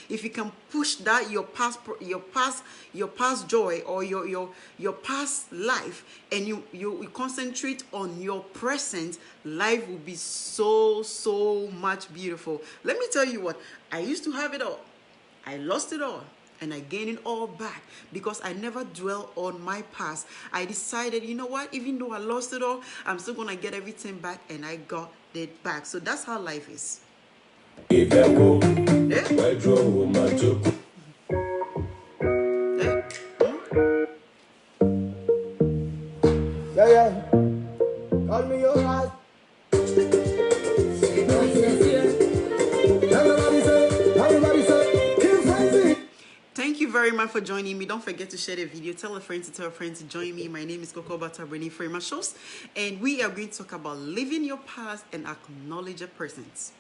if you can push that your past joy or your past life, and you concentrate on your present, life will be so much beautiful. Let me tell you what, I used to have it all, I lost it all, and I gained it all back because I never dwell on my past. I decided, you know what, even though I lost it all, I'm still gonna get everything back, and I got it back. So that's how life is. Call me your heart. Thank you very much for joining me. Don't forget to share the video. Tell a friend to join me. My name is Coco Batabrini Frema Shows, and we are going to talk about living your past and acknowledge your present.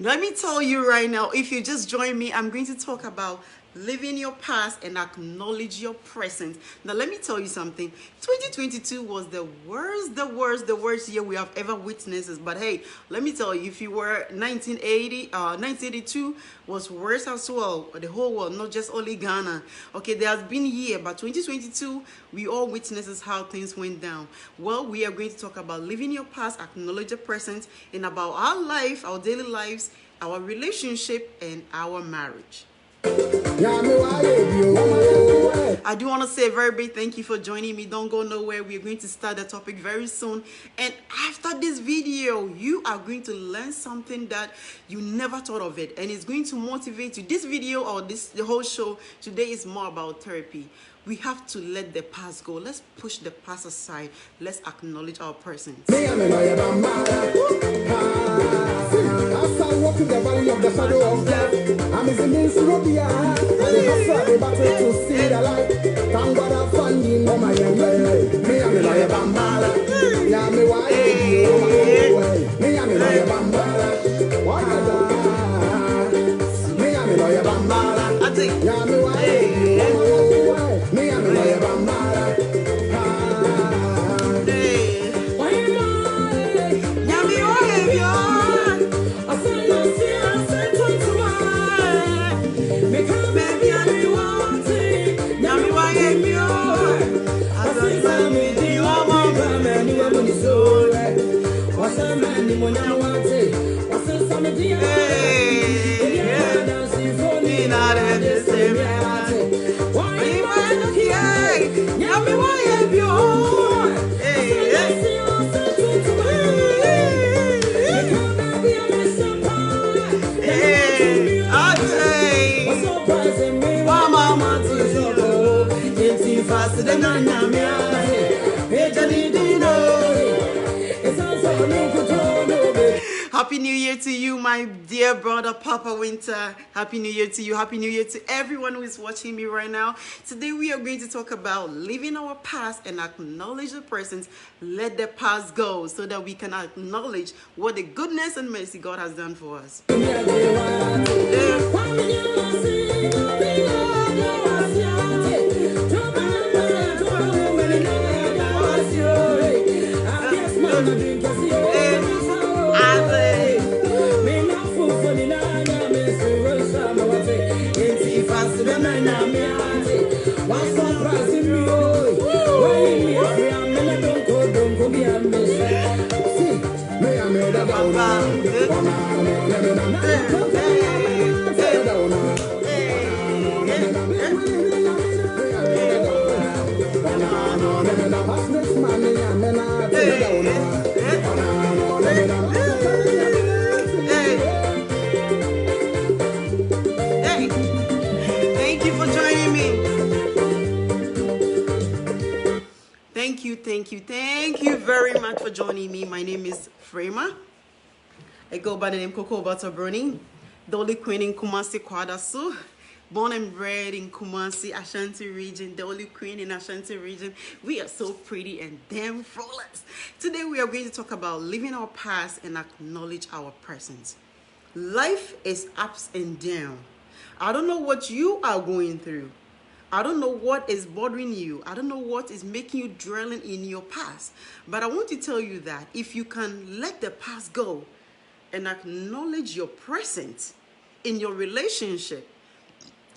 Let me tell you right now, if you just join me, I'm going to talk about living your past and acknowledge your present. Now, let me tell you something. 2022 was the worst year we have ever witnessed. But hey, let me tell you, if you were 1982 was worse as well. The whole world, not just only Ghana. Okay, there has been a year, but 2022, we all witnesses how things went down. Well, we are going to talk about living your past, acknowledge your present, and about our life, our daily lives, our relationship, and our marriage. I do want to say a very big thank you for joining me. Don't go nowhere. We're going to start the topic very soon. And after this video, you are going to learn something that you never thought of it. And it's going to motivate you. This video or the whole show today is more about therapy. We have to let the past go. Let's push the past aside. Let's acknowledge our present. Walk in the valley of the shadow of death. I'm in the midst of the eye. The hustle, the battle to see the light. Thank God I'm finding on my end. Me, I'm in a bambala. Yeah, me, why? Me, I'm in a bambala. Why? Me, I'm in a bambala. Yeah, me, why? Me, I'm in a bambala. Happy New Year to you, my dear brother Papa Winter. Happy New Year to you. Happy New Year to everyone who is watching me right now. Today we are going to talk about living our past and acknowledge the present. Let the past go so that we can acknowledge what the goodness and mercy God has done for us. Thank you very much for joining me. My name is Frema. I go by the name Coco Batabroni, Dolly Queen in Kumasi Kwadasu. Born and bred in Kumasi, Ashanti region, the only queen in Ashanti region. We are so pretty and damn flawless. Today we are going to talk about living our past and acknowledge our present. Life is ups and downs. I don't know what you are going through. I don't know what is bothering you. I don't know what is making you dwelling in your past. But I want to tell you that if you can let the past go and acknowledge your present in your relationship,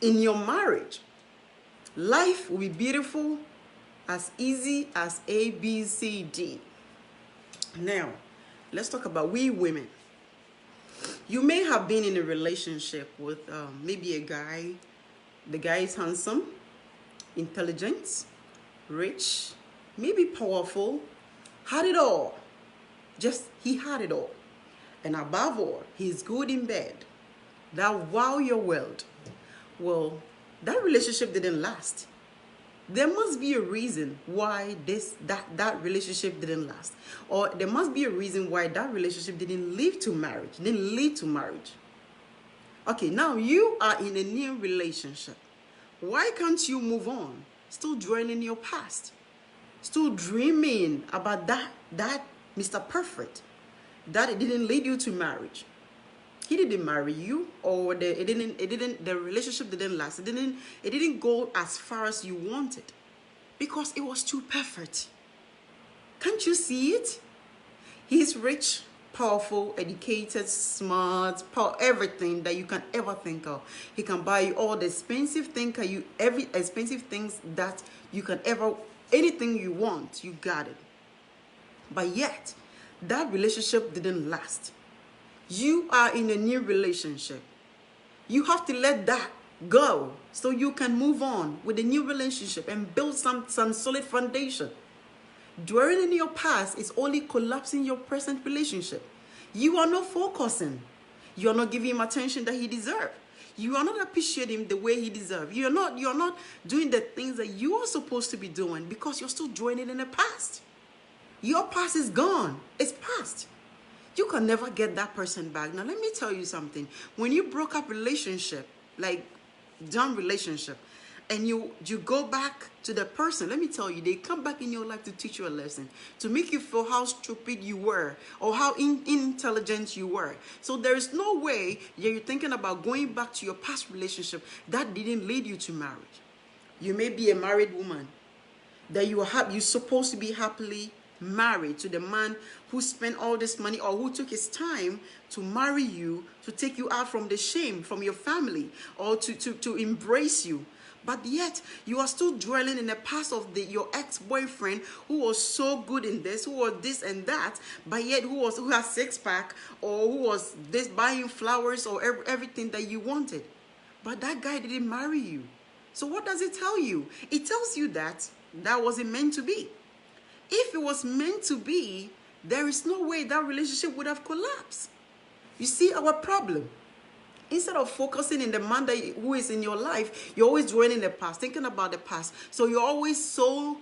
in your marriage, life will be beautiful, as easy as A, B, C, D. Now, let's talk about we women. You may have been in a relationship with maybe a guy. The guy is handsome, intelligent, rich, maybe powerful, had it all. He had it all. And above all, he's good in bed. That wow your world. Well, that relationship didn't last. There must be a reason why that relationship didn't last. Or there must be a reason why that relationship didn't lead to marriage. Okay, now you are in a new relationship. Why can't you move on? Still dwelling in your past. Still dreaming about that Mr. Perfect. That it didn't lead you to marriage. He didn't marry you, or the relationship didn't last. It didn't go as far as you wanted because it was too perfect. Can't you see it? He's rich, powerful, educated, smart, everything that you can ever think of. He can buy you all the expensive things, every expensive things that you can ever, anything you want, you got it. But yet, that relationship didn't last. You are in a new relationship. You have to let that go so you can move on with a new relationship and build some solid foundation. Dwelling in your past is only collapsing your present relationship. You are not focusing. You are not giving him attention that he deserves. You are not appreciating him the way he deserves. You're not doing the things that you are supposed to be doing because you're still dwelling in the past. Your past is gone. It's past. You can never get that person back. Now, let me tell you something. When you broke up relationship, like done relationship, and you go back to the person, let me tell you, they come back in your life to teach you a lesson, to make you feel how stupid you were or how intelligent you were. So there is no way you're thinking about going back to your past relationship that didn't lead you to marriage. You may be a married woman that you're supposed to be happily married to the man who spent all this money or who took his time to marry you, to take you out from the shame from your family or to embrace you. But yet you are still dwelling in the past of your ex-boyfriend who was so good in this, who was this and that, but yet who has six-pack or who was this buying flowers or everything that you wanted. But that guy didn't marry you. So what does it tell you? It tells you that wasn't meant to be. If it was meant to be, there is no way that relationship would have collapsed. You see our problem? Instead of focusing in the man who is in your life, you're always dwelling in the past, thinking about the past. So you're always so,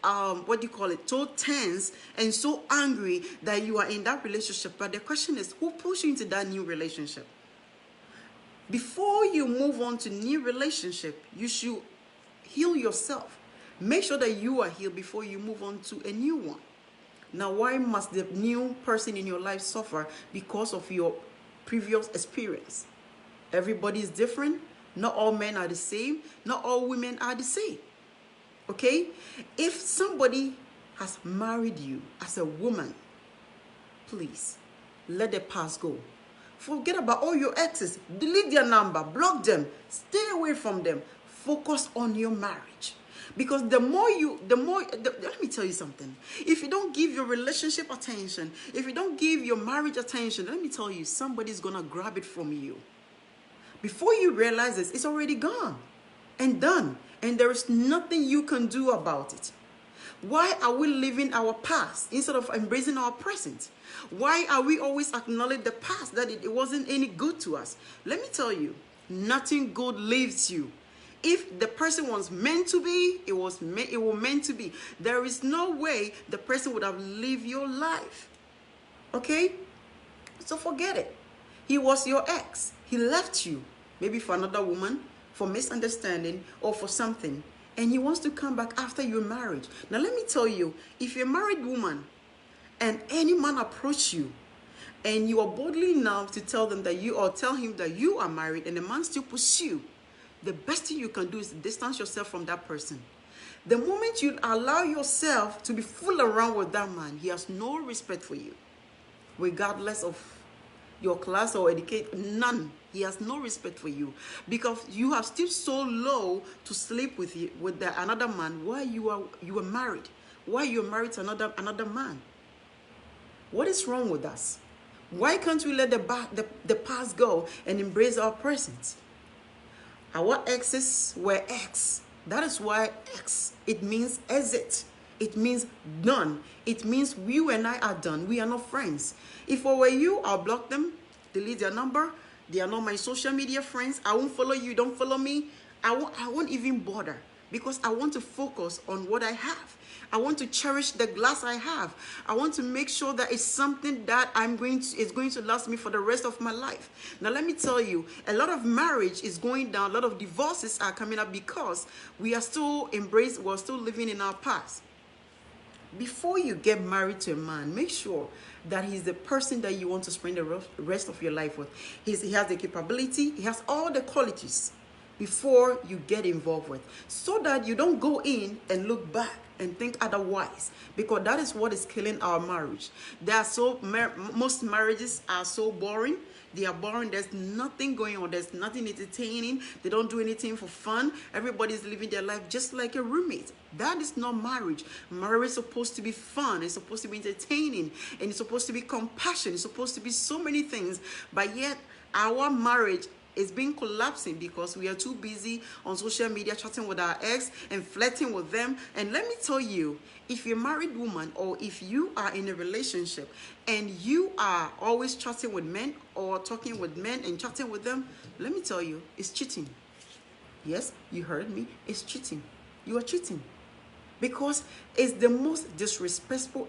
so tense and so angry that you are in that relationship. But the question is, who pushed you into that new relationship? Before you move on to new relationship, you should heal yourself. Make sure that you are healed before you move on to a new one. Now, why must the new person in your life suffer because of your previous experience? Everybody is different. Not all men are the same. Not all women are the same. Okay? If somebody has married you as a woman, please let the past go. Forget about all your exes. Delete their number. Block them. Stay away from them. Focus on your marriage. Because let me tell you something. If you don't give your relationship attention, if you don't give your marriage attention, let me tell you, somebody's going to grab it from you. Before you realize this, it's already gone and done. And there is nothing you can do about it. Why are we living our past instead of embracing our present? Why are we always acknowledging the past, that it wasn't any good to us? Let me tell you, nothing good leaves you. If the person was meant to be, it was meant to be. There is no way the person would have lived your life. Okay? So forget it. He was your ex. He left you, maybe for another woman, for misunderstanding, or for something. And he wants to come back after your marriage. Now let me tell you, if you're a married woman and any man approach you, and you are boldly enough to tell them that you, or tell him that you are married, and the man still pursue, the best thing you can do is distance yourself from that person. The moment you allow yourself to be fooled around with that man, he has no respect for you, regardless of your class or education. None. He has no respect for you, because you have stooped so low to sleep with another man while you are married, while you're married to another man. What is wrong with us? Why can't we let the past go and embrace our present? Our exes were ex. That is why ex, it means exit. It means done. It means you and I are done. We are not friends. If I were you, I'll block them, delete their number. They are not my social media friends. I won't follow you. Don't follow me. I won't even bother, because I want to focus on what I have. I want to cherish the glass I have. I want to make sure that it's something that it's going to last me for the rest of my life. Now, let me tell you, a lot of marriage is going down. A lot of divorces are coming up because we're still living in our past. Before you get married to a man, make sure that he's the person that you want to spend the rest of your life with. He has the capability, he has all the qualities before you get involved with, so that you don't go in and look back and think otherwise, because that is what is killing our marriage. Most marriages are so boring. They are boring. There's nothing going on. There's nothing entertaining. They don't do anything for fun. Everybody's living their life just like a roommate. That is not marriage. Marriage is supposed to be fun. It's supposed to be entertaining. And it's supposed to be compassion. It's supposed to be so many things. But yet, our marriage is being collapsing because we are too busy on social media chatting with our ex and flirting with them. And let me tell you, if you're a married woman, or if you are in a relationship and you are always chatting with men or talking with men and chatting with them, let me tell you, it's cheating. Yes, you heard me. It's cheating. You are cheating. Because it's the most disrespectful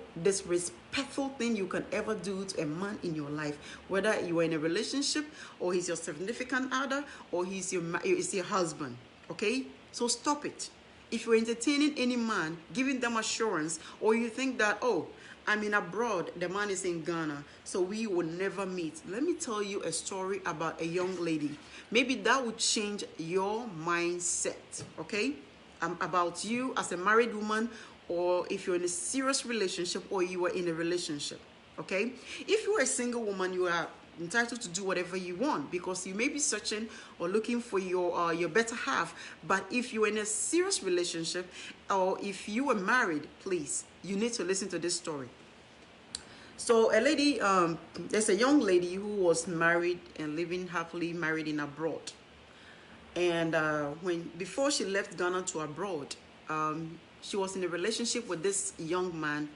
thing you can ever do to a man in your life. Whether you are in a relationship, or he's your significant other, or he's your husband. Okay? So stop it. If you're entertaining any man, giving them assurance, or you think that, oh, I'm in abroad, the man is in Ghana, so we will never meet. Let me tell you a story about a young lady. Maybe that would change your mindset. Okay? About you as a married woman, or if you're in a serious relationship, or you are in a relationship. Okay? If you're a single woman, you are entitled to do whatever you want, because you may be searching or looking for your better half. But if you're in a serious relationship, or if you are married, please, you need to listen to this story. So a lady, there's a young lady who was married and living happily married in abroad. And before she left Ghana to abroad, she was in a relationship with this young man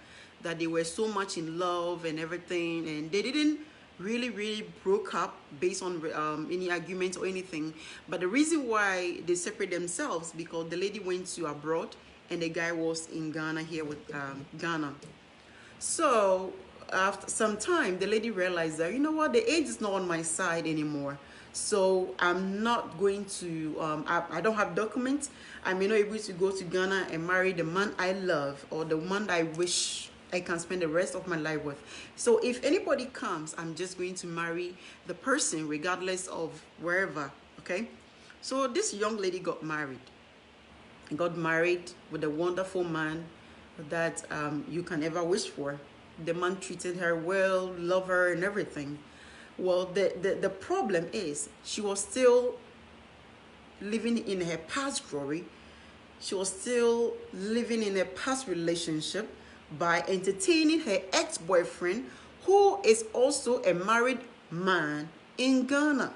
that they were so much in love and everything, and they didn't really broke up based on any argument or anything. But the reason why they separate themselves, because the lady went to abroad and the guy was in Ghana here with Ghana. So after some time, the lady realized that, you know what, the age is not on my side anymore. So I'm not going to, I don't have documents. I'm not able to go to Ghana and marry the man I love, or the man I wish I can spend the rest of my life with. So if anybody comes, I'm just going to marry the person regardless of wherever, okay? So this young lady got married. Got married with a wonderful man that you can ever wish for. The man treated her well, loved her and everything. Well, the problem is she was still living in her past glory. She was still living in a past relationship by entertaining her ex-boyfriend, who is also a married man in Ghana.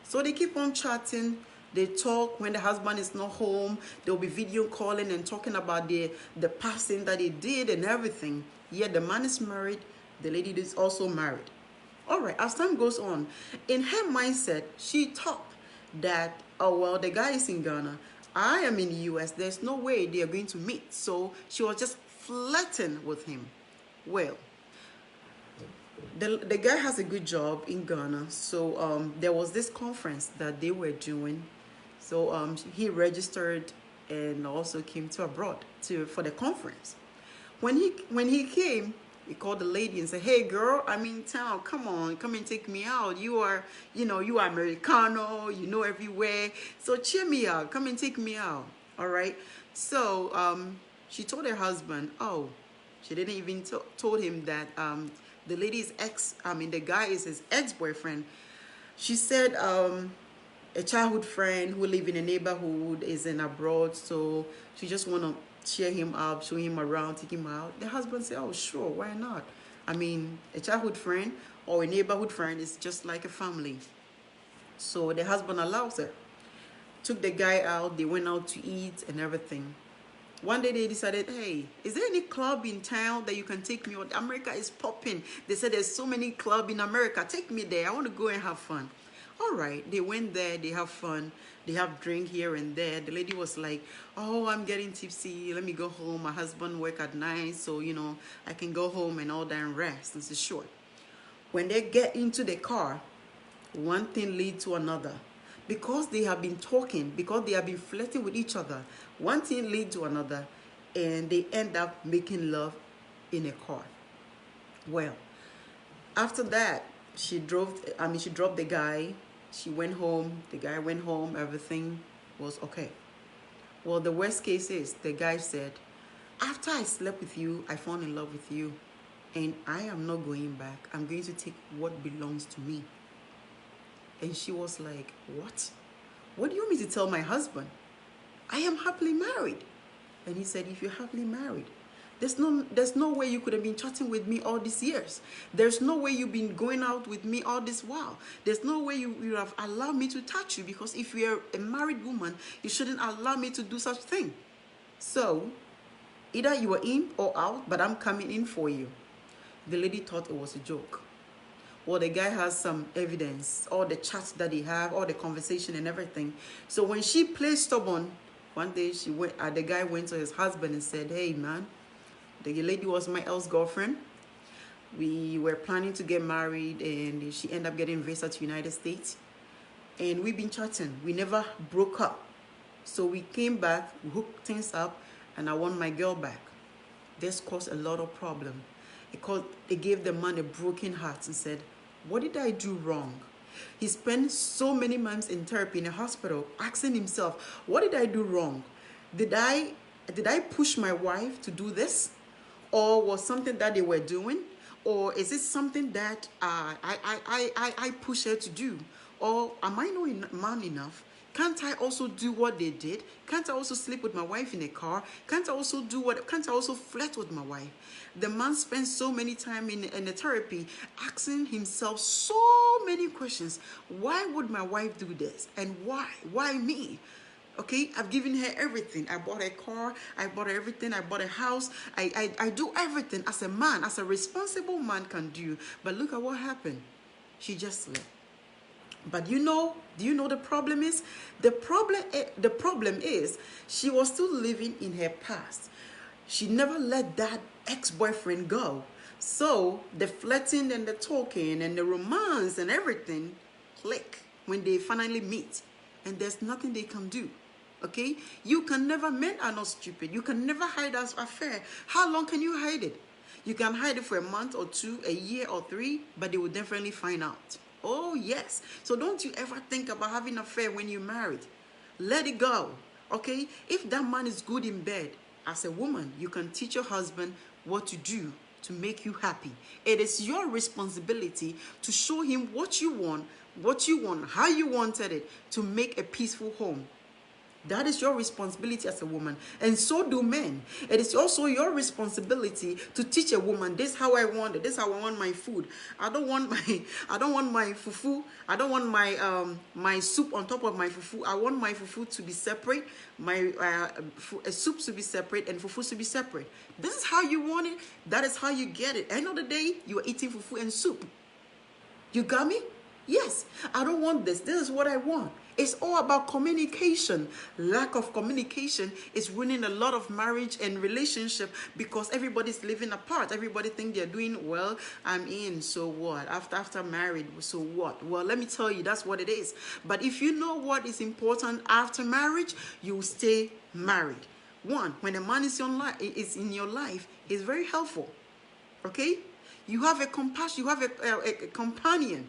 So they keep on chatting. They talk when the husband is not home. They'll be video calling and talking about the past thing that they did and everything. Yet the man is married. The lady is also married. All right, as time goes on, in her mindset, she thought that Oh, well, the guy is in Ghana. I am in the US. There's no way they are going to meet. So she was just flirting with him. Well, the guy has a good job in Ghana. So there was this conference that they were doing. So he registered and also came to abroad for the conference. When he came, he called the lady and said, "Hey girl, I'm in town. Come on, come and take me out. You are Americano, you know everywhere. So cheer me out. Come and take me out." All right. So she told her husband, oh, she didn't even told him that the guy is his ex-boyfriend. She said a childhood friend who live in a neighborhood is in abroad, so she just want to cheer him up, show him around, take him out. The husband said, oh sure, why not? I mean, a childhood friend or a neighborhood friend is just like a family. So the husband allows her. Took the guy out, they went out to eat and everything. One day they decided, hey, is there any club in town that you can take me on? America is popping. They said there's so many clubs in America. Take me there. I want to go and have fun. All right, they went there, they have fun, they have drink here and there. The lady was like, oh, I'm getting tipsy, let me go home. My husband work at night, so I can go home and all that and rest. This is short. When they get into the car, one thing leads to another. Because they have been talking, because they have been flirting with each other, one thing leads to another, and they end up making love in a car. Well, after that, she dropped the guy. She went home, the guy went home, everything was okay. Well, the worst case is the guy said, after I slept with you, I fell in love with you, and I am not going back. I'm going to take what belongs to me. And she was like, what? What do you want me to tell my husband? I am happily married. And he said, if you're happily married, there's no way you could have been chatting with me all these years. There's no way you've been going out with me all this while. There's no way you have allowed me to touch you, because if you're a married woman, you shouldn't allow me to do such thing. So either you are in or out, but I'm coming in for you. The lady thought it was a joke. Well, the guy has some evidence, all the chats that he have, all the conversation and everything. So when she played stubborn, one day the guy went to his husband and said, hey man, the lady was my ex-girlfriend. We were planning to get married, and she ended up getting visa to United States. And we've been chatting. We never broke up. So we came back, we hooked things up, and I want my girl back. This caused a lot of problem. It gave the man a broken heart and said, what did I do wrong? He spent so many months in therapy in a hospital asking himself, what did I do wrong? Did I push my wife to do this? Or was something that they were doing? Or is it something that I push her to do? Or am I not man enough? Can't I also do what they did? Can't I also sleep with my wife in a car? Can't I also flirt with my wife? The man spends so many time in a therapy asking himself so many questions. Why would my wife do this? And why? Why me? Okay, I've given her everything. I bought a car, I bought everything, I bought a house. I do everything as a man, as a responsible man can do. But look at what happened. She just left. But do you know the problem is? The problem is she was still living in her past. She never let that ex-boyfriend go. So the flirting and the talking and the romance and everything click when they finally meet. And there's nothing they can do. Okay? Men are not stupid. You can never hide an affair. How long can you hide it? You can hide it for a month or two, a year or 3, but they will definitely find out. Oh, yes. So don't you ever think about having an affair when you're married. Let it go. Okay? If that man is good in bed, as a woman, you can teach your husband what to do to make you happy. It is your responsibility to show him what you want, how you wanted it, to make a peaceful home. That is your responsibility as a woman, and so do men. It is also your responsibility to teach a woman, this is how I want it, this is how I want my food. I don't want my fufu. I don't want my soup on top of my fufu. I want my fufu to be separate, my soup to be separate, and fufu to be separate. This is how you want it. That is how you get it. End of the day, you are eating fufu and soup. You got me? Yes. I don't want this. This is what I want. It's all about communication. Lack of communication is ruining a lot of marriage and relationship because everybody's living apart. Everybody think they're doing well. I'm in, so what? After married, so what? Well, let me tell you, that's what it is. But if you know what is important after marriage, you stay married. One, when a man is in your life, is very helpful. Okay, you have a compassion. You have a companion.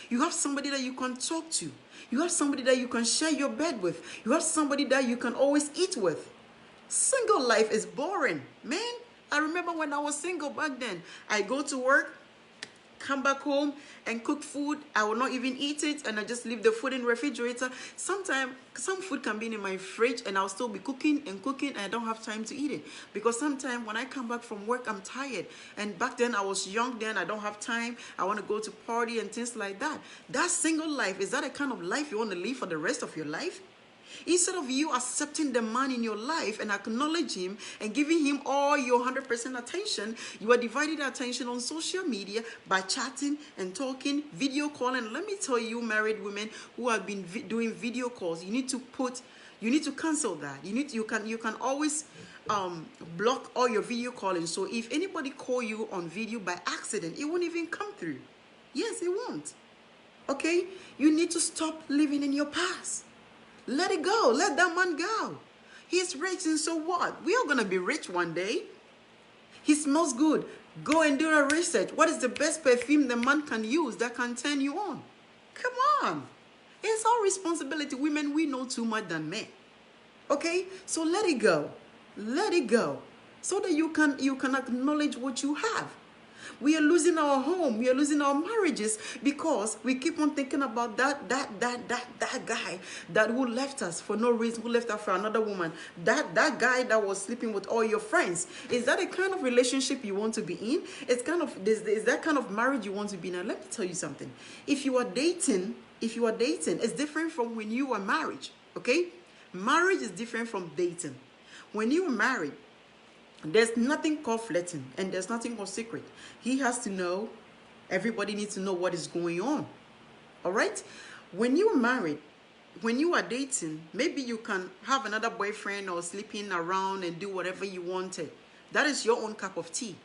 You have somebody that you can talk to. You have somebody that you can share your bed with. You have somebody that you can always eat with. Single life is boring, man. I remember when I was single back then. I go to work, come back home and cook food. I will not even eat it, and I just leave the food in the refrigerator. Sometimes some food can be in my fridge and I'll still be cooking and I don't have time to eat it because sometimes when I come back from work, I'm tired. And back then I was young, then I don't have time. I want to go to party and things like that. That single life, is that a kind of life you want to live for the rest of your life? Instead of you accepting the man in your life and acknowledge him and giving him all your 100% attention, you are dividing attention on social media by chatting and talking, video calling. Let me tell you, married women who have been doing video calls, you need to cancel that. You can always block all your video calling. So if anybody call you on video by accident, it won't even come through. Yes, it won't. Okay? You need to stop living in your past. Let it go. Let that man go. He's rich, and so what? We are going to be rich one day. He smells good. Go and do a research. What is the best perfume the man can use that can turn you on? Come on. It's our responsibility. Women, we know too much than men. Okay? So let it go. Let it go. So that you can acknowledge what you have. We are losing our home. We are losing our marriages because we keep on thinking about that guy that who left us for no reason, who left us for another woman. That guy that was sleeping with all your friends. Is that a kind of relationship you want to be in? Is that kind of marriage you want to be in? Now, let me tell you something. If you are dating, it's different from when you are married. Okay? Marriage is different from dating. When you are married, there's nothing called flirting and there's nothing called secret. He has to know, everybody needs to know what is going on. All right? When you are married, when you are dating, maybe you can have another boyfriend or sleeping around and do whatever you wanted. That is your own cup of tea.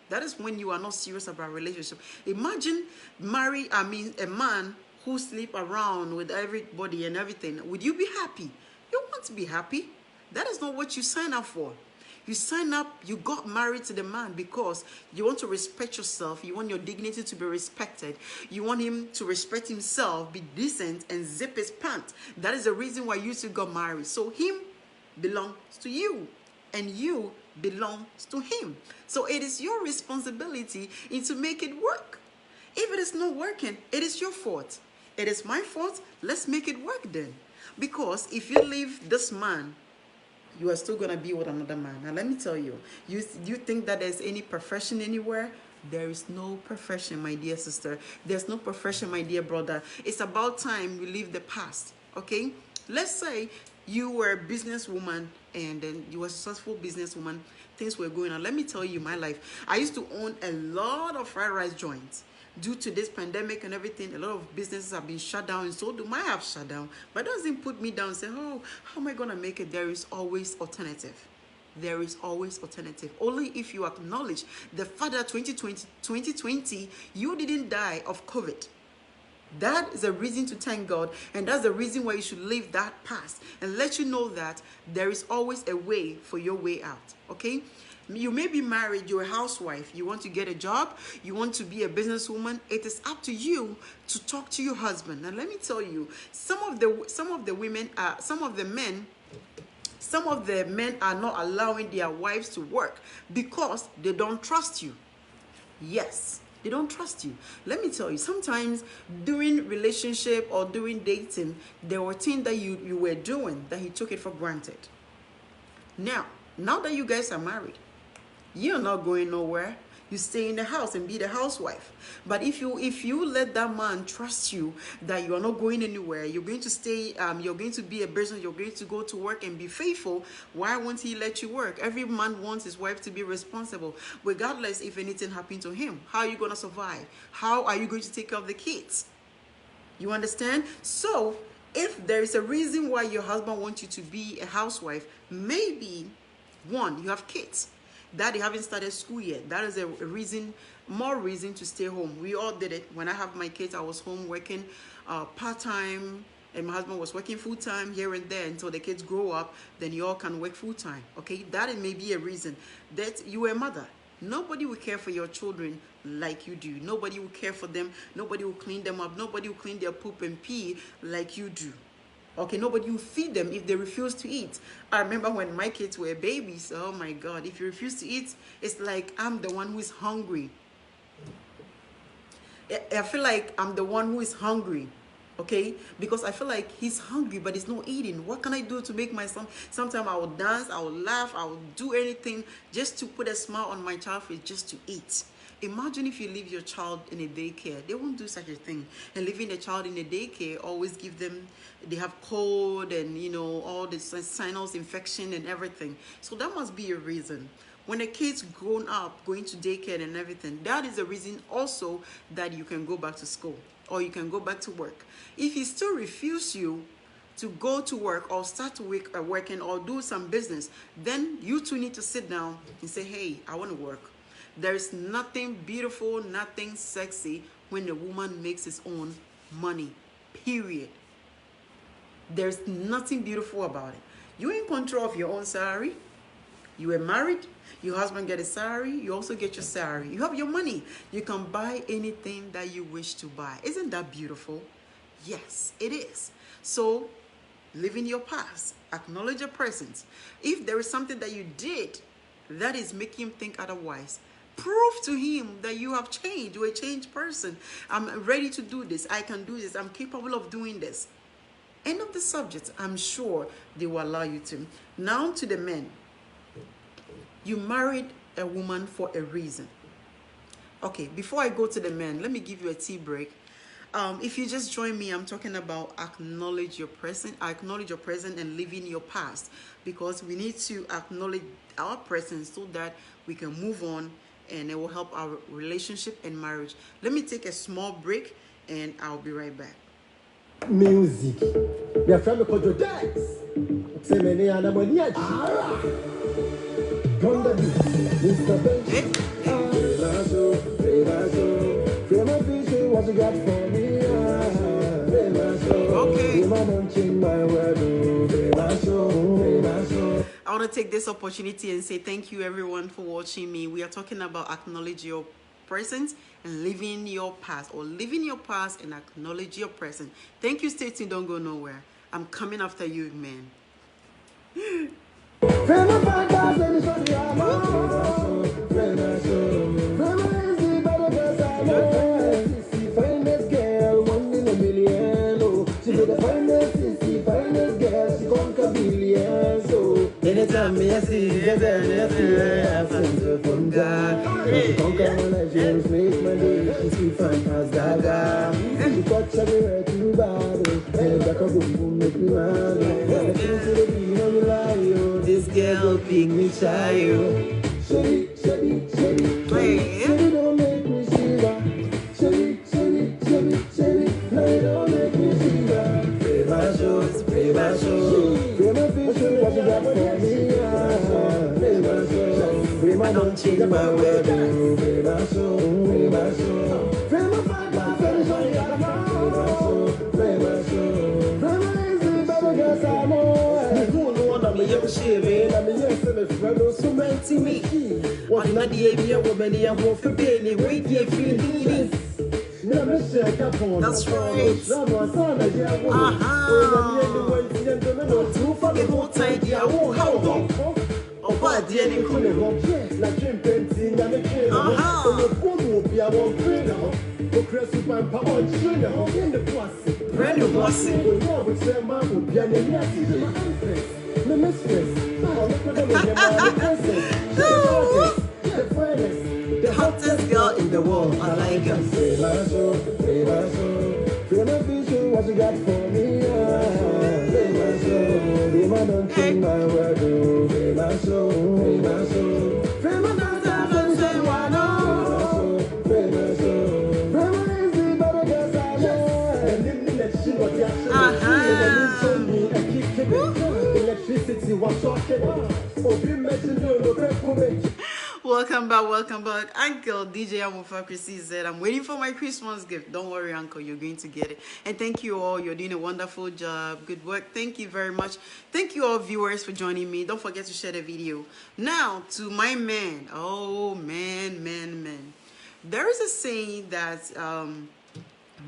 That is when you are not serious about a relationship. Imagine a man who sleep around with everybody and everything. Would you be happy? You want to be happy. That is not what you sign up for. You sign up, you got married to the man because you want to respect yourself. You want your dignity to be respected. You want him to respect himself, be decent, and zip his pants. That is the reason why you two got married. So him belongs to you, and you belongs to him. So it is your responsibility to make it work. If it is not working, it is your fault. It is my fault. Let's make it work then. Because if you leave this man, you are still going to be with another man. Now, let me tell you, you think that there's any profession anywhere? There is no profession, my dear sister. There's no profession, my dear brother. It's about time we leave the past, okay? Let's say you were a businesswoman and then you were a successful businesswoman. Things were going on. Let me tell you my life. I used to own a lot of fried rice joints. Due to this pandemic and everything, a lot of businesses have been shut down, and so do mine have shut down. But it doesn't put me down and say, oh, how am I going to make it? There is always alternative. There is always alternative. Only if you acknowledge the fact that 2020, you didn't die of COVID. That is a reason to thank God, and that's the reason why you should leave that past and let you know that there is always a way for your way out, okay? You may be married, you're a housewife, you want to get a job, you want to be a businesswoman. It is up to you to talk to your husband. And let me tell you, some of the men are not allowing their wives to work because they don't trust you. Yes, they don't trust you. Let me tell you, sometimes during relationship or during dating, there were things that you were doing that he took it for granted. Now that you guys are married, you're not going nowhere. You stay in the house and be the housewife. But if you let that man trust you that you are not going anywhere, you're going to stay, you're going to be a business, you're going to go to work and be faithful, why won't he let you work? Every man wants his wife to be responsible, regardless if anything happened to him. How are you going to survive? How are you going to take care of the kids? You understand? So If there is a reason why your husband wants you to be a housewife, maybe one, you have kids. Daddy haven't started school yet. That is a reason, more reason to stay home. We all did it. When I have my kids, I was home working part-time, and my husband was working full-time here and there until the kids grow up. Then you all can work full-time. Okay, that may be a reason that you are a mother. Nobody will care for your children like you do. Nobody will care for them. Nobody will clean them up. Nobody will clean their poop and pee like you do. Okay, nobody will feed them if they refuse to eat. I remember when my kids were babies, oh my God, if you refuse to eat, it's like I'm the one who is hungry. I feel like I'm the one who is hungry, okay? Because I feel like he's hungry, but he's not eating. What can I do to make my son? Sometimes I will dance, I will laugh, I will do anything just to put a smile on my child's face, just to eat. Imagine if you leave your child in a daycare. They won't do such a thing. And leaving a child in a daycare always give them, they have cold and, you know, all the sinus infection and everything. So that must be a reason. When a kid's grown up, going to daycare and everything, that is a reason also that you can go back to school or you can go back to work. If he still refuses you to go to work or start to working or do some business, then you two need to sit down and say, hey, I want to work. There's nothing beautiful, nothing sexy when a woman makes his own money, period. There's nothing beautiful about it. You're in control of your own salary. You are married, your husband gets a salary, you also get your salary. You have your money. You can buy anything that you wish to buy. Isn't that beautiful? Yes, it is. So, live in your past. Acknowledge your present. If there is something that you did that is making him think otherwise, prove to him that you have changed. You're a changed person. I'm ready to do this. I can do this. I'm capable of doing this. End of the subject. I'm sure they will allow you to. Now to the men. You married a woman for a reason. Okay, before I go to the men, let me give you a tea break. If you just join me, I'm talking about acknowledge your present and live in your past, because we need to acknowledge our present so that we can move on and it will help our relationship and marriage. Let me take a small break and I'll be right back. Music. Your friend called your dance. Say many anamoniaji. Mr. Bench. What you got for me? Okay. I want to take this opportunity and say thank you everyone for watching me. We are talking about acknowledge your present and living your past, or living your past and acknowledge your present. Thank you. Stay tuned. Don't go nowhere. I'm coming after you, man. Anytime I see I friends from God. She conquer all I just make my day. She see fine as Gaga. She touch everywhere too bad. And back up boom make me mad. I feel to the beat on the lie. This girl big me child. Shady, don't make me shiver. Shady, no you don't make me shiver. Pray my shows, pray my shows. What you got for me? I don't change my word. That's right. The hottest girl in the world, I like her. What you got for me? Don't change my word. Welcome back, welcome back. Uncle DJ Amufa Chrissy said, I'm waiting for my Christmas gift. Don't worry, Uncle, you're going to get it. And thank you all. You're doing a wonderful job. Good work. Thank you very much. Thank you all viewers for joining me. Don't forget to share the video. Now, to my man. Oh, man. There is a saying that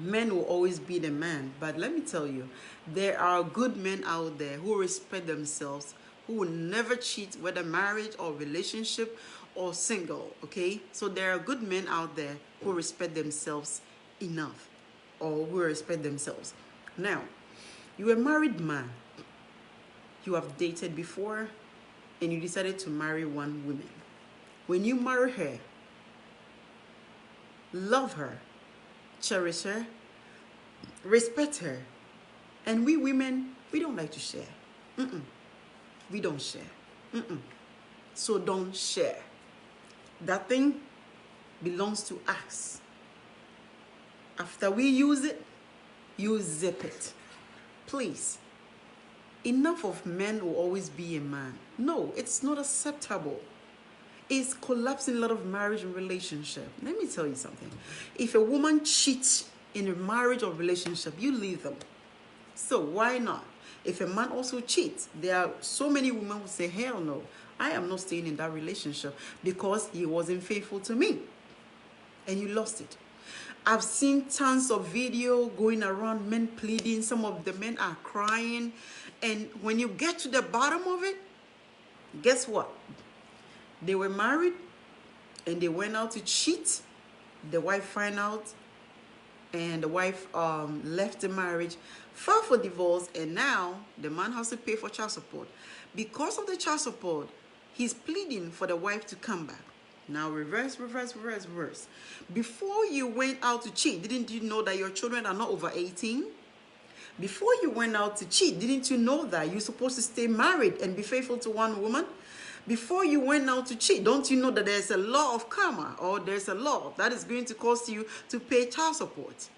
men will always be the man. But let me tell you, there are good men out there who respect themselves, who will never cheat, whether marriage or relationship or single, okay? So there are good men out there who respect themselves enough, or who respect themselves. Now, you're a married man. You have dated before, and you decided to marry one woman. When you marry her, love her, cherish her, respect her. And we women, we don't like to share. We don't share. So don't share. That thing belongs to us. After we use it, you zip it. Please. Enough of men will always be a man. No, it's not acceptable. It's collapsing a lot of marriage and relationship. Let me tell you something. If a woman cheats in a marriage or relationship, you leave them. So why not? If a man also cheats, there are so many women who say, hell no, I am not staying in that relationship because he wasn't faithful to me. And you lost it. I've seen tons of video going around, men pleading. Some of the men are crying. And when you get to the bottom of it, guess what? They were married and they went out to cheat. The wife found out, and the wife left the marriage, filed for divorce, and now the man has to pay for child support. Because of the child support, he's pleading for the wife to come back. Now reverse. Before you went out to cheat, didn't you know that your children are not over 18? Before you went out to cheat, didn't you know that you're supposed to stay married and be faithful to one woman? Before you went out to cheat, don't you know that there's a law of karma, or there's a law that is going to cost you to pay child support?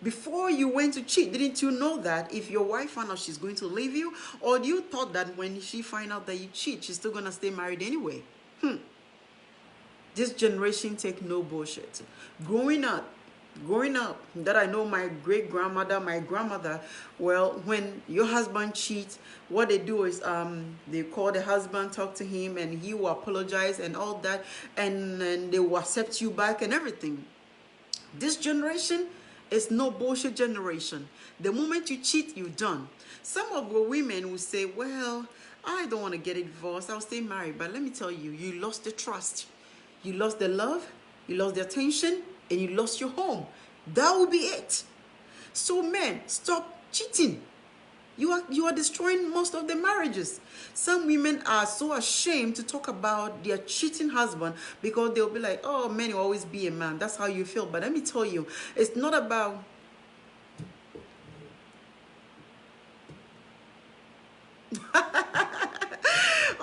Before you went to cheat, didn't you know that if your wife found out she's going to leave you, or you thought that when she find out that you cheat, she's still going to stay married anyway? This generation take no bullshit. Growing up, that I know my great-grandmother, my grandmother, well, when your husband cheats, what they do is they call the husband, talk to him, and he will apologize and all that, and they will accept you back and everything. This generation is no bullshit generation. The moment you cheat, you're done. Some of the women will say, well, I don't want to get a divorce, I'll stay married. But let me tell you, you lost the trust, you lost the love, you lost the attention, and you lost your home. That will be it. So men, stop cheating. You are destroying most of the marriages. Some women are so ashamed to talk about their cheating husband because they'll be like, oh, men will always be a man. That's how you feel. But let me tell you, it's not about...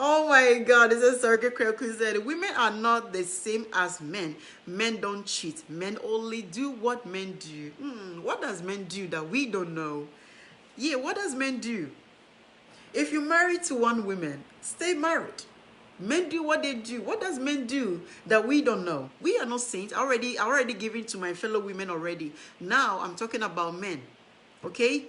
Oh my God, this is Circuit Kreku said, women are not the same as men. Men don't cheat. Men only do what men do. What does men do that we don't know? Yeah, what does men do? If you're married to one woman, stay married. Men do what they do. What does men do that we don't know? We are not saints. I already given to my fellow women already. Now I'm talking about men. Okay?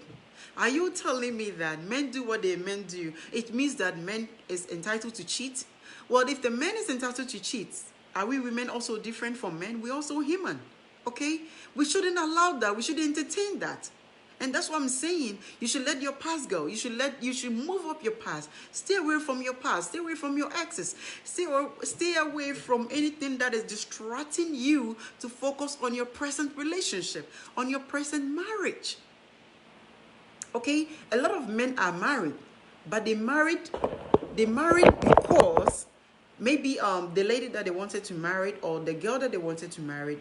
Are you telling me that men do what they men do? It means that men is entitled to cheat? Well, if the man is entitled to cheat, are we women also different from men? We're also human. Okay? We shouldn't allow that. We shouldn't entertain that. And that's what I'm saying. You should let your past go. You should move up your past. Stay away from your past. Stay away from your exes. Stay away from anything that is distracting you to focus on your present relationship, on your present marriage. Okay? A lot of men are married, but they married because maybe the lady that they wanted to marry or the girl that they wanted to marry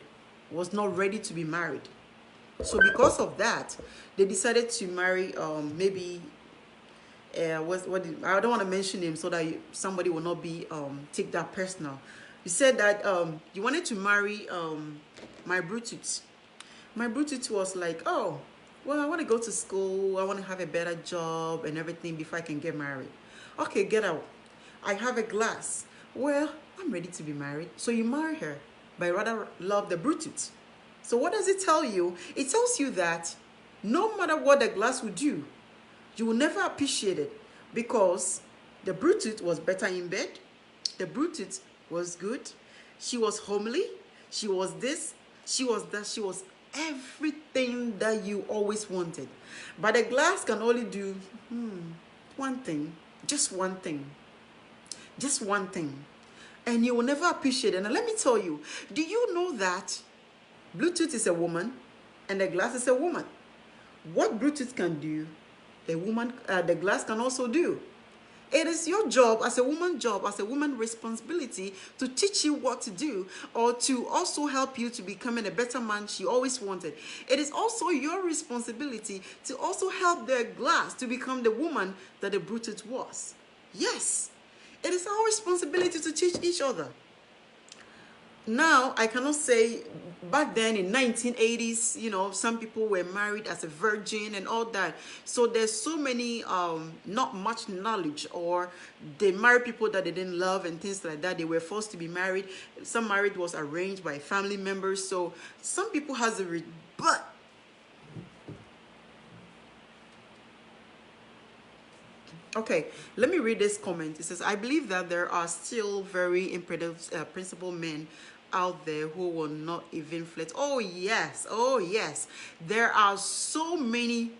was not ready to be married. So because of that, they decided to marry maybe I don't want to mention him so that somebody will not be take that personal. You said that you wanted to marry my Bluetooth. My Bluetooth was like, oh, well, I want to go to school, I want to have a better job and everything before I can get married. Okay, get out. I have a glass. Well, I'm ready to be married. So you marry her, but you rather love the Bluetooth. So what does it tell you? It tells you that no matter what the glass will do, you will never appreciate it because the Bluetooth was better in bed. The Bluetooth was good. She was homely. She was this. She was that. She was everything that you always wanted. But the glass can only do one thing. Just one thing. Just one thing. And you will never appreciate it. And let me tell you, do you know that Bluetooth is a woman and the glass is a woman? What Bluetooth can do, the glass can also do. It is your job as a woman's job, as a woman's responsibility to teach you what to do or to also help you to becoming a better man she always wanted. It is also your responsibility to also help the glass to become the woman that the Bluetooth was. Yes, it is our responsibility to teach each other. Now, I cannot say back then in 1980s, you know, some people were married as a virgin and all that. So there's so many, not much knowledge, or they married people that they didn't love and things like that. They were forced to be married. Some marriage was arranged by family members. So some people has a, but okay, let me read this comment. It says, I believe that there are still very impredictable principled men out there who will not even flirt. Oh, yes. Oh, yes. There are so many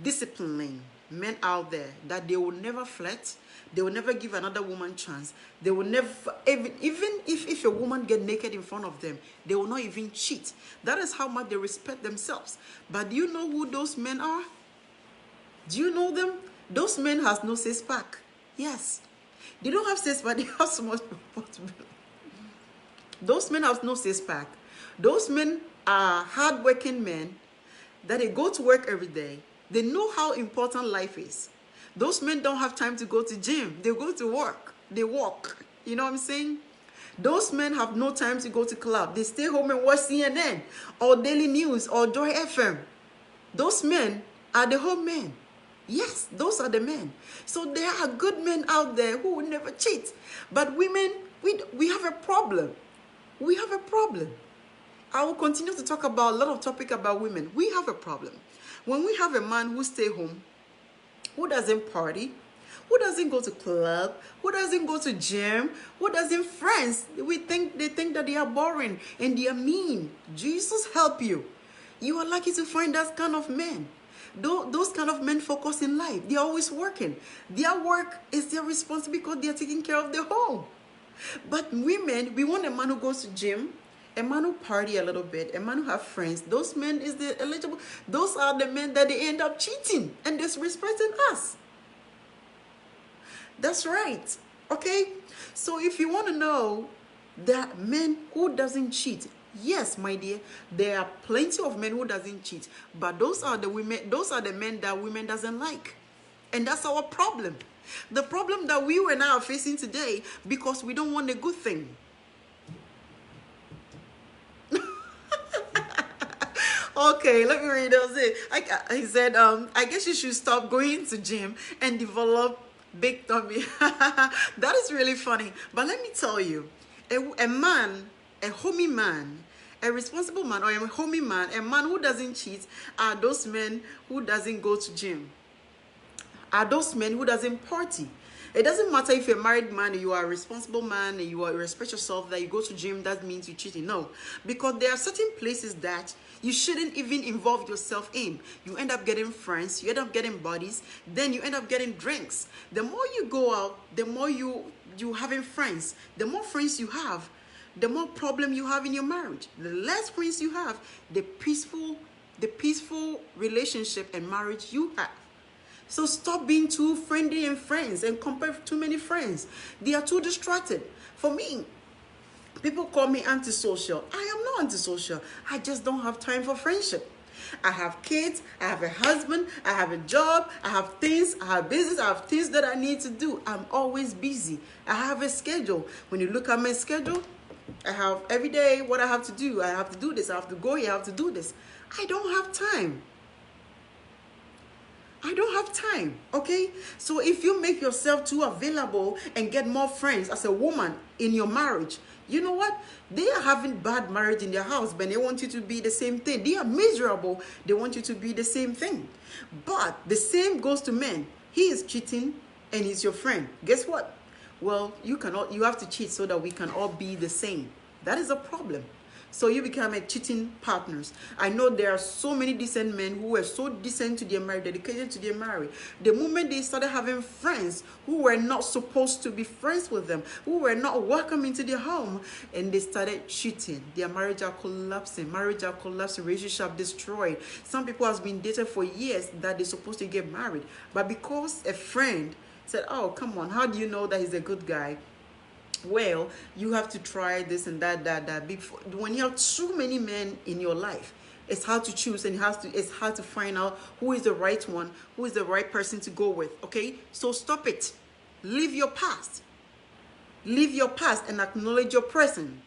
disciplining men out there that they will never flirt. They will never give another woman chance. They will never, even if a woman get naked in front of them, they will not even cheat. That is how much they respect themselves. But do you know who those men are? Do you know them? Those men has no six-pack. Yes. They don't have six-pack. They have so much responsibility. Those men have no six-pack. Those men are hard-working men that they go to work every day. They know how important life is. Those men don't have time to go to gym. They go to work. They walk. You know what I'm saying? Those men have no time to go to club. They stay home and watch CNN or Daily News or Joy FM. Those men are the home men. Yes, those are the men. So there are good men out there who will never cheat. But women, we have a problem. We have a problem. I will continue to talk about a lot of topics about women. We have a problem. When we have a man who stay home, who doesn't party, who doesn't go to club, who doesn't go to gym, who doesn't friends, they think that they are boring and they are mean. Jesus help you. You are lucky to find that kind of men. Those kind of men focus in life. They're always working. Their work is their responsibility because they're taking care of their home. But women, we want a man who goes to gym, a man who party a little bit, a man who have friends. Those men is the eligible. Those are the men that they end up cheating and disrespecting us. That's right. Okay? So if you want to know that men who doesn't cheat, yes, my dear, there are plenty of men who doesn't cheat, but those are the men that women doesn't like. And that's our problem. The problem that we and I are facing today because we don't want a good thing. Okay, let me read it. He said, I guess you should stop going to gym and develop big tummy. That is really funny. But let me tell you, a man, a homey man, a responsible man or a homey man, a man who doesn't cheat, are those men who doesn't go to gym. Are those men who doesn't party. It doesn't matter if you're a married man and you are a responsible man and you respect yourself, that you go to gym, that means you're cheating. No, because there are certain places that you shouldn't even involve yourself in. You end up getting friends, you end up getting buddies, then you end up getting drinks. The more you go out, the more you having friends. The more friends you have, the more problem you have in your marriage. The less friends you have, the peaceful relationship and marriage you have. So stop being too friendly and friends and compare too many friends. They are too distracted. For me, people call me antisocial. I am not antisocial. I just don't have time for friendship. I have kids, I have a husband, I have a job, I have things, I have business, I have things that I need to do. I'm always busy. I have a schedule. When you look at my schedule, I have every day what I have to do. I have to do this, I have to go here, I have to do this. I don't have time. I don't have time, okay? So if you make yourself too available and get more friends as a woman in your marriage, you know what? They are having bad marriage in their house, but they want you to be the same thing. They are miserable. They want you to be the same thing. But the same goes to men. He is cheating and he's your friend. Guess what? Well, you have to cheat so that we can all be the same. That is a problem. So you become a cheating partners. I know there are so many decent men who were so decent to their marriage, dedicated to their marriage. The moment they started having friends who were not supposed to be friends with them, who were not welcome into their home, and they started cheating, their marriage are collapsing. Relationship destroyed. Some people have been dated for years that they're supposed to get married, but because a friend said, "Oh, come on, how do you know that he's a good guy?" Well, you have to try this and that. Before, when you have too many men in your life, it's hard to choose, and it's hard to find out who is the right one, who is the right person to go with. Okay, so stop it. Leave your past. Leave your past and acknowledge your present.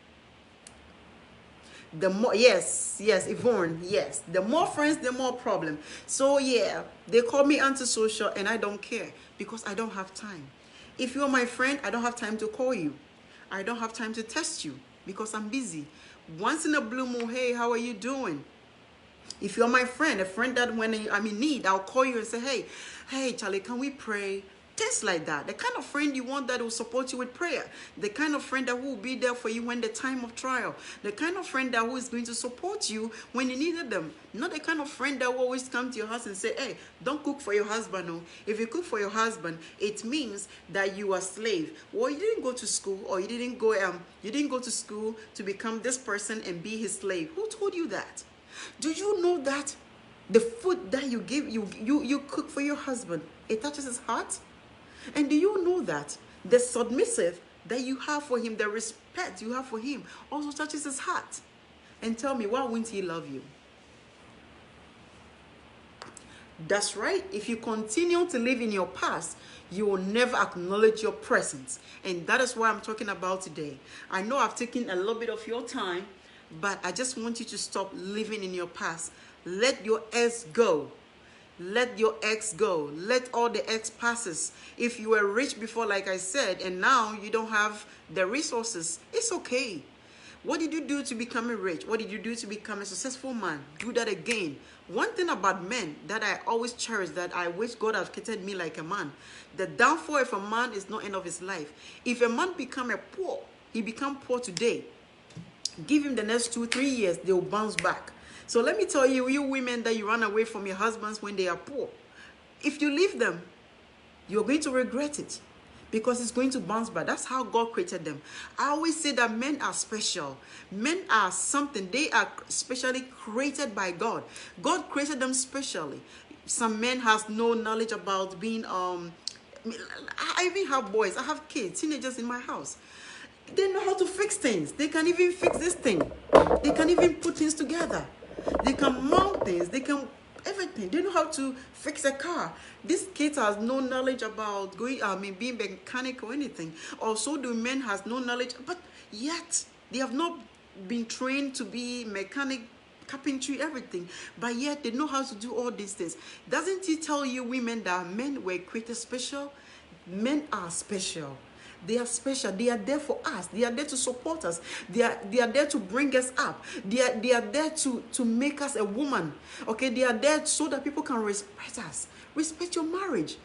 The more, yes, Yvonne, yes. The more friends, the more problem. So yeah, they call me antisocial, and I don't care because I don't have time. If you're my friend, I don't have time to call you. I don't have time to text you because I'm busy. Once in a blue moon, hey, how are you doing? If you're my friend, a friend that when I'm in need, I'll call you and say, hey, Charlie, can we pray? Things like that. The kind of friend you want that will support you with prayer. The kind of friend that will be there for you when the time of trial. The kind of friend that who is going to support you when you needed them. Not the kind of friend that will always come to your house and say, hey, don't cook for your husband. No. If you cook for your husband, it means that you are a slave. Well, you didn't go to school, or you didn't go to school to become this person and be his slave. Who told you that? Do you know that the food that you give, you cook for your husband, it touches his heart? And do you know that the submissive that you have for him, the respect you have for him, also touches his heart? And tell me, why wouldn't he love you? That's right. If you continue to live in your past, you will never acknowledge your presence. And that is what I'm talking about today. I know I've taken a little bit of your time, but I just want you to stop living in your past. Let your ex go. Let your ex go. Let all the ex passes. If you were rich before, like I said, and now you don't have the resources, it's okay. What did you do to become rich? What did you do to become a successful man? Do that again. One thing about men that I always cherish, that I wish God had created me like a man. The downfall of a man is not end of his life. If a man become he become poor today, give him the next 2-3 years, they will bounce back. So let me tell you, you women that you run away from your husbands when they are poor, if you leave them, you're going to regret it because it's going to bounce back. That's how God created them. I always say that men are special. Men are something. They are specially created by God. God created them specially. Some men has no knowledge about being, I even have boys. I have kids, teenagers in my house. They know how to fix things. They can even fix this thing. They can even put things together. They can mount things. They can everything. They know how to fix a car. This kid has no knowledge about being mechanic or anything. Also, the men has no knowledge, but yet they have not been trained to be mechanic, carpentry, everything. But yet they know how to do all these things. Doesn't it tell you, women, that men were created special? Men are special. They are special. They are there for us. They are there to support us. They are there to bring us up. They are there to make us a woman. Okay, they are there so that people can respect us. Respect your marriage.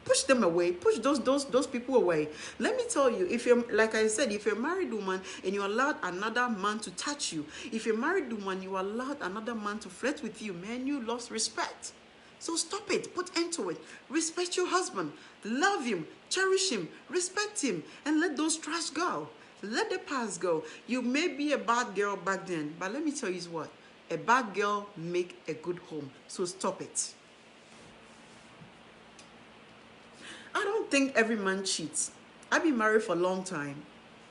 Push them away. Push those people away. Let me tell you, if you're, like I said, if you're a married woman and you allowed another man to touch you, if you're a married woman, you allowed another man to flirt with you, man, you lost respect. So stop it. Put end to it. Respect your husband. Love him. Cherish him. Respect him. And let those trash go. Let the past go. You may be a bad girl back then, but let me tell you what. A bad girl make a good home. So stop it. I don't think every man cheats. I've been married for a long time,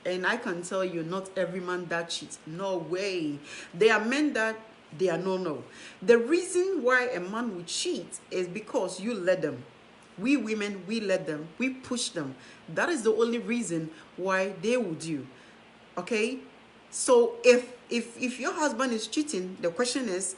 and I can tell you not every man that cheats. No way. There are men that they are no. The reason why a man would cheat is because you let them. We women, we let them. We push them. That is the only reason why they would do. Okay? So if your husband is cheating, the question is,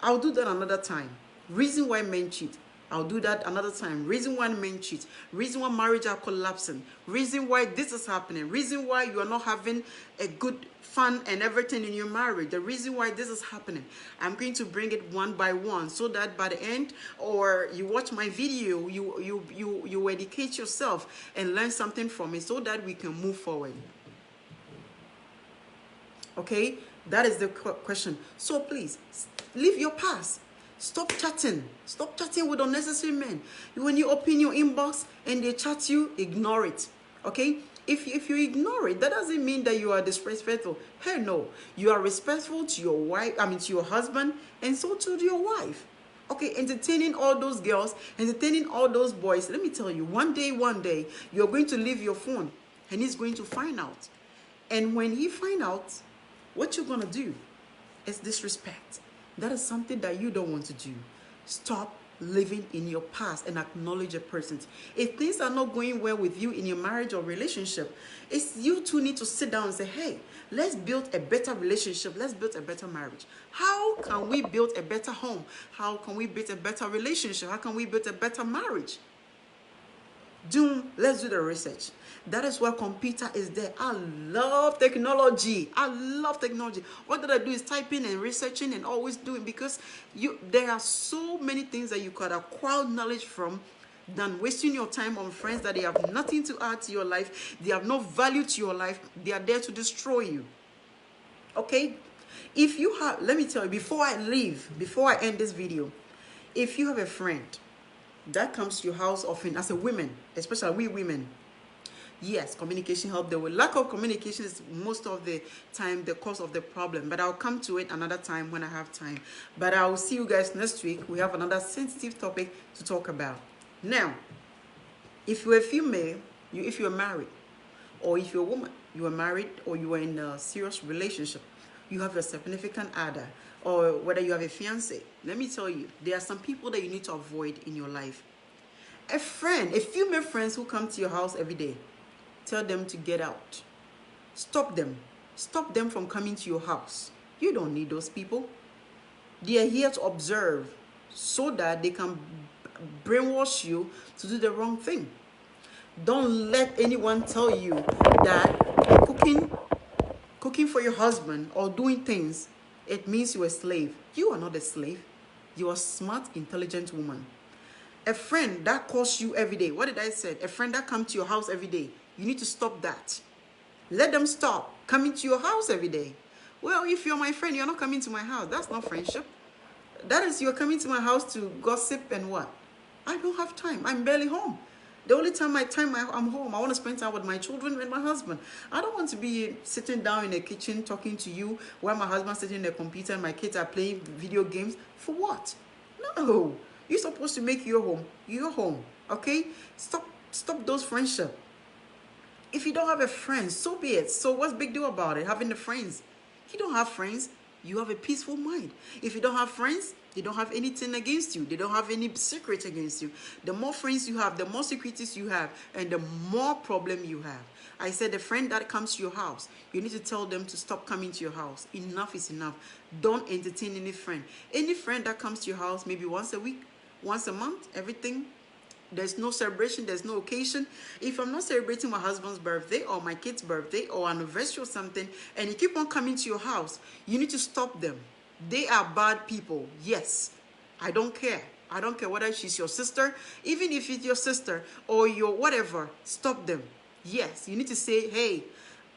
I'll do that another time. Reason why men cheat. I'll do that another time. Reason why men cheat. Reason why marriage are collapsing. Reason why this is happening. Reason why you are not having a good fun and everything in your marriage. The reason why this is happening. I'm going to bring it one by one so that by the end, or you watch my video, you educate yourself and learn something from it so that we can move forward. Okay, that is the question. So please leave your past. Stop chatting. Stop chatting with unnecessary men. When you open your inbox and they chat you, ignore it. Okay? If you ignore it, that doesn't mean that you are disrespectful. Hell no. You are respectful to your wife, to your husband, and so to your wife. Okay, entertaining all those girls, entertaining all those boys. Let me tell you, one day, you're going to leave your phone and he's going to find out. And when he find out, what you're going to do is disrespect. That is something that you don't want to do. Stop living in your past and acknowledge a person. If things are not going well with you in your marriage or relationship, it's you two need to sit down and say, hey, let's build a better relationship. Let's build a better marriage. How can we build a better home? How can we build a better relationship? How can we build a better marriage? Let's do the research. That is why computer is there. I love technology. What did I do is typing and researching and always doing, because there are so many things that you could acquire knowledge from than wasting your time on friends that they have nothing to add to your life. They have no value to your life. They are there to destroy you. Okay? If you have, let me tell you, before I end this video, if you have a friend that comes to your house often, as a woman, especially we women, yes, communication helps. The lack of communication is most of the time the cause of the problem, but I'll come to it another time when I have time. But I'll see you guys next week. We have another sensitive topic to talk about. Now, if you're a female, if you're married, or if you're a woman, you are married or you are in a serious relationship, you have a significant other, or whether you have a fiance, let me tell you, there are some people that you need to avoid in your life. A female friends who come to your house every day, tell them to get out. Stop them from coming to your house. You don't need those people. They are here to observe so that they can brainwash you to do the wrong thing. Don't let anyone tell you that cooking for your husband or doing things, it means you're a slave. You are not a slave. You are a smart, intelligent woman. A friend that calls you every day. What did I say? A friend that comes to your house every day. You need to stop that. Let them stop coming to your house every day. Well, if you're my friend, you're not coming to my house. That's not friendship. That is, you're coming to my house to gossip and what? I don't have time. I'm barely home. The only time I'm home, I want to spend time with my children and my husband. I don't want to be sitting down in the kitchen talking to you while my husband's sitting in the computer and my kids are playing video games. For what? No. You're supposed to make your home. Okay? Stop those friendships. If you don't have a friend, so be it. So what's the big deal about it? Having the friends. If you don't have friends, you have a peaceful mind. If you don't have friends, they don't have anything against you. They don't have any secret against you. The more friends you have, the more securities you have, and the more problem you have. I said the friend that comes to your house, you need to tell them to stop coming to your house. Enough is enough. Don't entertain any friend. Any friend that comes to your house maybe once a week, once a month, everything. There's no celebration, there's no occasion. If I'm not celebrating my husband's birthday or my kid's birthday or anniversary or something, and you keep on coming to your house, you need to stop them. They are bad people. Yes. I don't care. I don't care whether she's your sister, even if it's your sister or your whatever, stop them. Yes. You need to say, hey,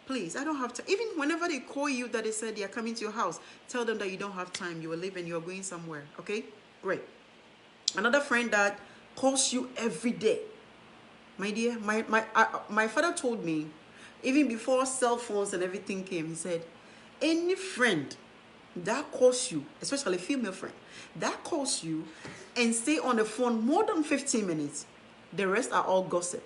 please, I don't have time. Even whenever they call you that they said they are coming to your house, tell them that you don't have time. You are leaving, you are going somewhere. Okay? Great. Another friend that calls you every day. My dear, my father told me, even before cell phones and everything came, he said, any friend that calls you, especially a female friend, that calls you and stay on the phone more than 15 minutes, the rest are all gossip.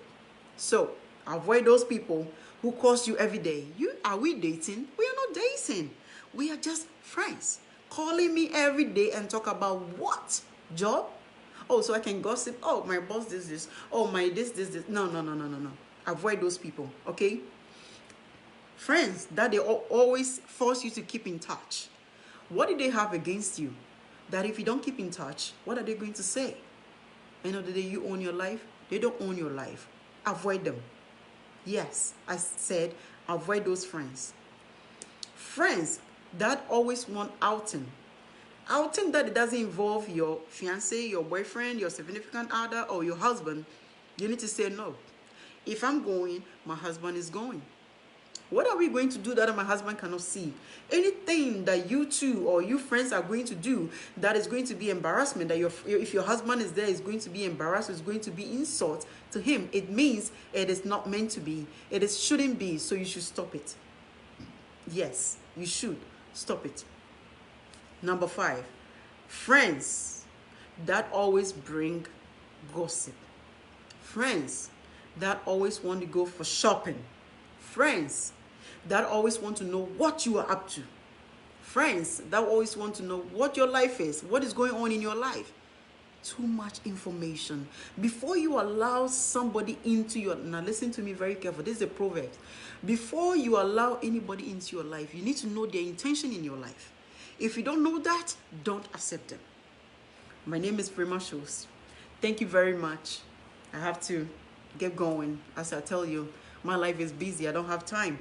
So avoid those people who calls you every day. Are we dating? We are not dating. We are just friends. Calling me every day and talk about what? Job? Oh, so I can gossip. Oh, my boss does this. Oh, my this. No. Avoid those people, okay? Friends that they always force you to keep in touch. What do they have against you? that if you don't keep in touch, what are they going to say? End of the day, you own your life. They don't own your life. Avoid them. Yes, I said avoid those friends. Friends that always want outing. Outing that it doesn't involve your fiancé, your boyfriend, your significant other, or your husband. You need to say no. If I'm going, my husband is going. What are we going to do that my husband cannot see? Anything that you two or you friends are going to do that is going to be embarrassment, that if your husband is there, is going to be embarrassed, is going to be insult to him, it means it is not meant to be. It shouldn't be, so you should stop it. Yes, you should stop it. Number 5, friends that always bring gossip. Friends that always want to go for shopping. Friends that always want to know what you are up to. Friends that always want to know what your life is, what is going on in your life. Too much information. Before you allow somebody into your... Now listen to me very careful. This is a proverb. Before you allow anybody into your life, you need to know their intention in your life. If you don't know that, don't accept them. My name is Prema Shows. Thank you very much. I have to get going. As I tell you, my life is busy. I don't have time.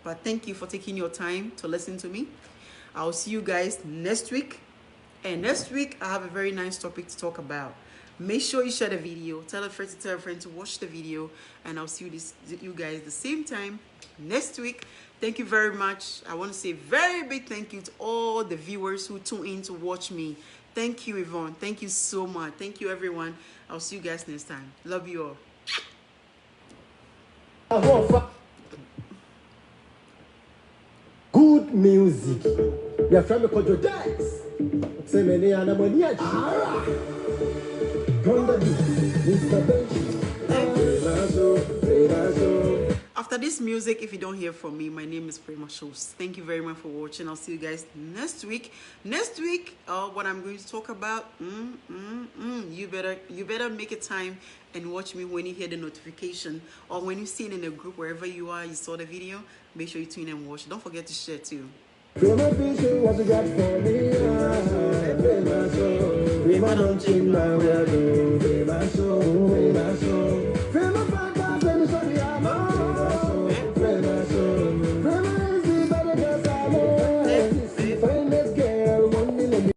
But thank you for taking your time to listen to me. I'll see you guys next week. And next week, I have a very nice topic to talk about. Make sure you share the video. Tell a friend to tell a friend to watch the video. And I'll see you guys the same time next week. Thank you very much. I want to say a very big thank you to all the viewers who tune in to watch me. Thank you, Yvonne. Thank you so much. Thank you, everyone. I'll see you guys next time. Love you all. Good music. Your friend called your dads. Say many animals. After this music, if you don't hear from me, my name is Prema Shows. Thank you very much for watching. I'll see you guys next week. Next week, what I'm going to talk about, you better make a time and watch me when you hear the notification, or when you see it in a group, wherever you are, you saw the video. Make sure you tune in and watch. Don't forget to share too. Prema don't change my world.